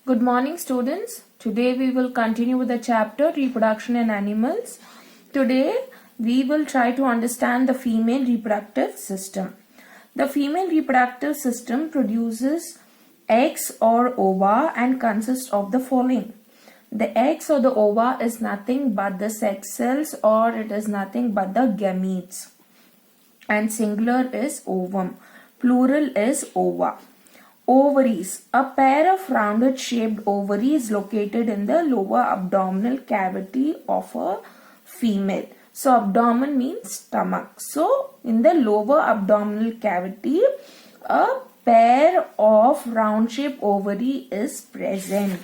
Good morning, students. Today we will continue with the chapter Reproduction in Animals. Today we will try to understand the female reproductive system. The female reproductive system produces eggs or ova and consists of the following. The eggs or the ova is nothing but the sex cells, or it is nothing but the gametes. And singular is ovum. Plural is ova. Ovaries. A pair of rounded shaped ovaries located in the lower abdominal cavity of a female. So abdomen means stomach. So in the lower abdominal cavity, a pair of round shaped ovary is present.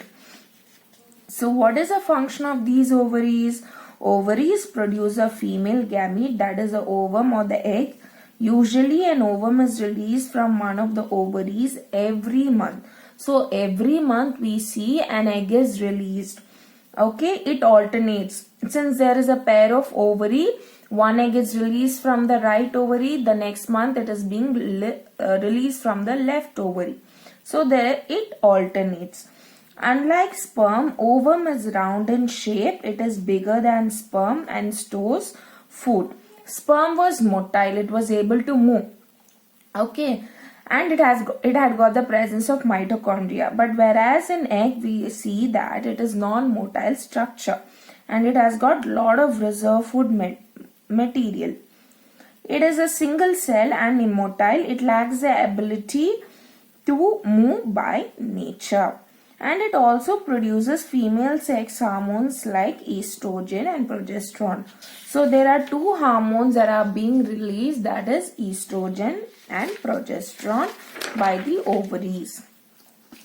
So what is the function of these ovaries? Ovaries produce a female gamete, that is the ovum or the egg. Usually an ovum is released from one of the ovaries every month. So every month we see an egg is released. Okay, it alternates. Since there is a pair of ovary, one egg is released from the right ovary, the next month it is being released from the left ovary. So there it alternates. Unlike sperm, ovum is round in shape. It is bigger than sperm and stores food. Sperm was motile, it was able to move. Okay, and it had got the presence of mitochondria. But whereas in egg we see that it is non-motile structure and it has got lot of reserve food material. It is a single cell and immotile. It lacks the ability to move by nature. And it also produces female sex hormones like estrogen and progesterone. So there are two hormones that are being released, that is estrogen and progesterone by the ovaries.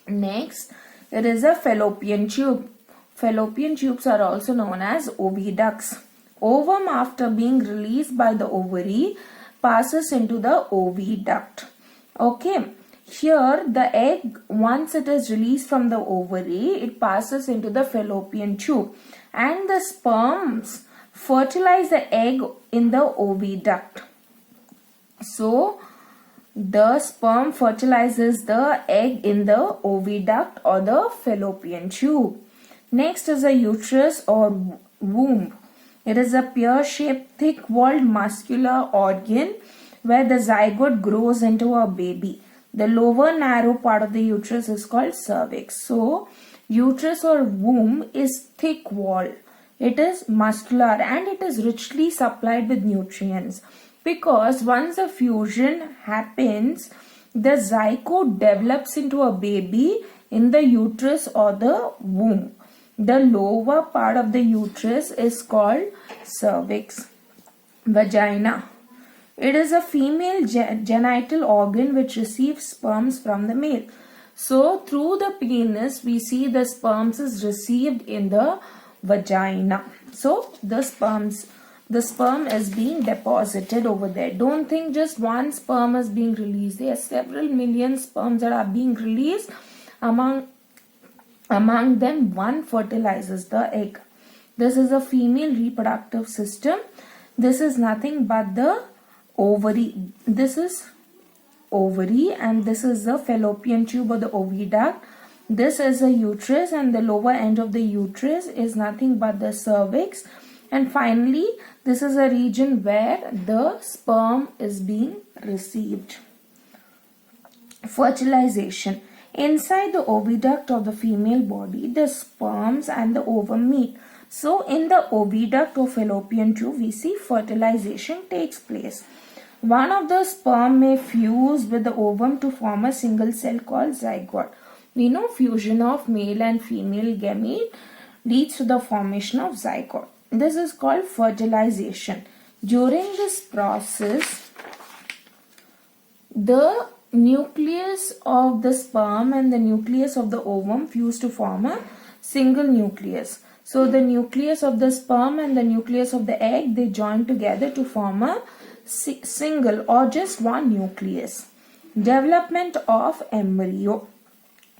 Next, it is a fallopian tube. Fallopian tubes are also known as oviducts. Ovum, after being released by the ovary, passes into the oviduct. Okay. Here the egg, once it is released from the ovary, it passes into the fallopian tube and the sperms fertilize the egg in the oviduct. So the sperm fertilizes the egg in the oviduct or the fallopian tube. Next is a uterus or womb. It is a pear-shaped, thick-walled muscular organ where the zygote grows into a baby. The lower narrow part of the uterus is called cervix. So, uterus or womb is thick walled. It is muscular and it is richly supplied with nutrients. Because once the fusion happens, the zygote develops into a baby in the uterus or the womb. The lower part of the uterus is called cervix. Vagina. It is a female genital organ which receives sperms from the male. So through the penis we see the sperms is received in the vagina. So the sperm is being deposited over there. Don't think just one sperm is being released. There are several million sperms that are being released. Among them, one fertilizes the egg. This is a female reproductive system. This is nothing but the ovary. This is ovary and this is the fallopian tube or the oviduct. This is a uterus and the lower end of the uterus is nothing but the cervix. And finally, this is a region where the sperm is being received. Fertilization. Inside the oviduct of the female body, the sperms and the ovum meet. So in the oviduct or fallopian tube, we see fertilization takes place. One of the sperm may fuse with the ovum to form a single cell called zygote. We know fusion of male and female gamete leads to the formation of zygote. This is called fertilization. During this process, the nucleus of the sperm and the nucleus of the ovum fuse to form a single nucleus. So the nucleus of the sperm and the nucleus of the egg, they join together to form a single or just one nucleus. Development of embryo.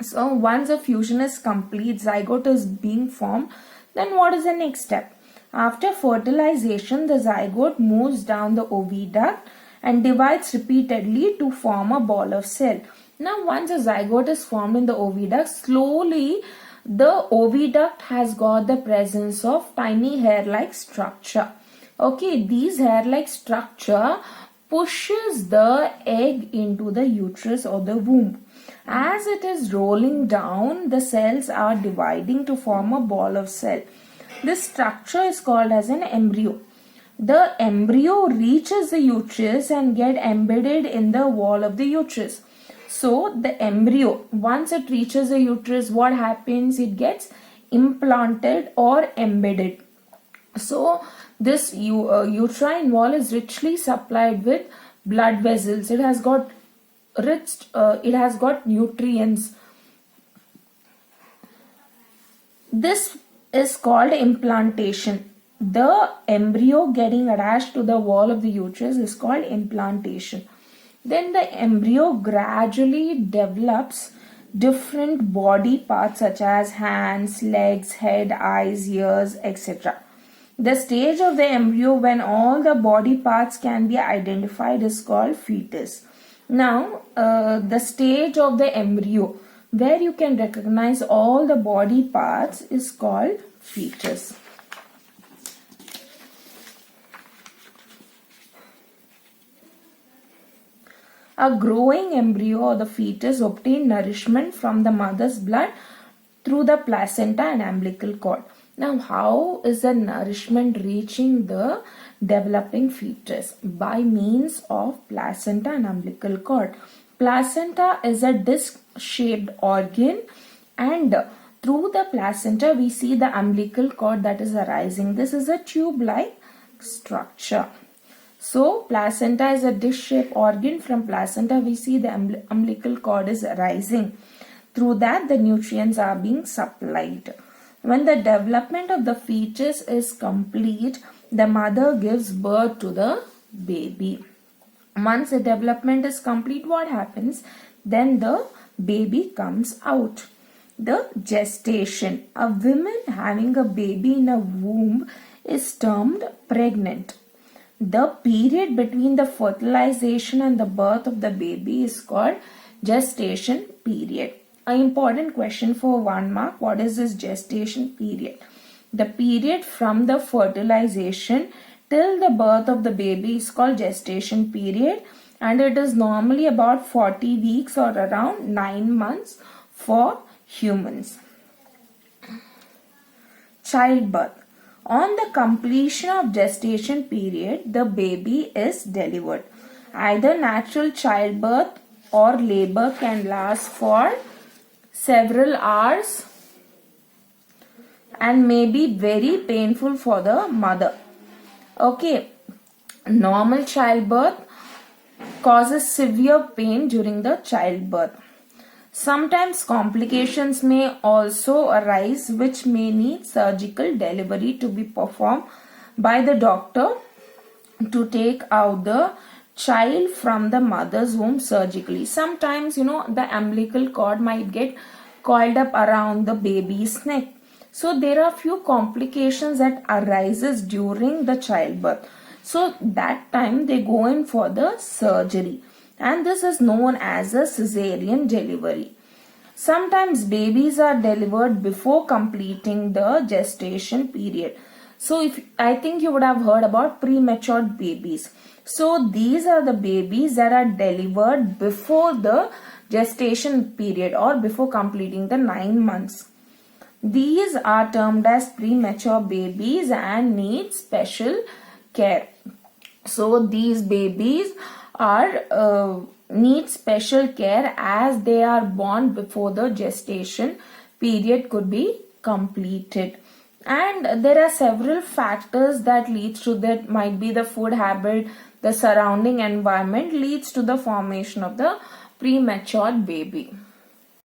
So once a fusion is complete, zygote is being formed, then what is the next step? After fertilization, the zygote moves down the oviduct and divides repeatedly to form a ball of cell. Now once a zygote is formed in the oviduct, slowly the oviduct has got the presence of tiny hair-like structure. Okay, these hair-like structure pushes the egg into the uterus or the womb. As it is rolling down, the cells are dividing to form a ball of cell. This structure is called as an embryo. The embryo reaches the uterus and get embedded in the wall of the uterus. So the embryo, once it reaches the uterus, what happens? It gets implanted or embedded. So this uterine wall is richly supplied with blood vessels. It has got nutrients. This is called implantation. The embryo getting attached to the wall of the uterus is called implantation. Then the embryo gradually develops different body parts such as hands, legs, head, eyes, ears, etc. The stage of the embryo when all the body parts can be identified is called fetus. Now, the stage of the embryo where you can recognize all the body parts is called fetus. A growing embryo or the fetus obtain nourishment from the mother's blood through the placenta and umbilical cord. Now, how is the nourishment reaching the developing fetus? By means of placenta and umbilical cord. Placenta is a disc-shaped organ, and through the placenta we see the umbilical cord that is arising. This is a tube-like structure. So placenta is a dish-shaped organ. From placenta we see the umbilical cord is arising. Through that the nutrients are being supplied. When the development of the fetus is complete, the mother gives birth to the baby. Once the development is complete, what happens? Then the baby comes out. The gestation. A woman having a baby in a womb is termed pregnant. The period between the fertilization and the birth of the baby is called gestation period. An important question for 1 mark. What is this gestation period? The period from the fertilization till the birth of the baby is called gestation period, and it is normally about 40 weeks or around 9 months for humans. Childbirth. On the completion of gestation period, the baby is delivered. Either natural childbirth or labor can last for several hours and may be very painful for the mother. Okay, normal childbirth causes severe pain during the childbirth. Sometimes complications may also arise which may need surgical delivery to be performed by the doctor to take out the child from the mother's womb surgically. Sometimes, the umbilical cord might get coiled up around the baby's neck. So there are few complications that arises during the childbirth. So that time they go in for the surgery. And this is known as a cesarean delivery. Sometimes babies are delivered before completing the gestation period. So I think you would have heard about premature babies. So these are the babies that are delivered before the gestation period or before completing the 9 months. These are termed as premature babies and need special care. So these babies are need special care as they are born before the gestation period could be completed. And there are several factors that leads to that. Might be the food habit, the surrounding environment leads to the formation of the premature baby.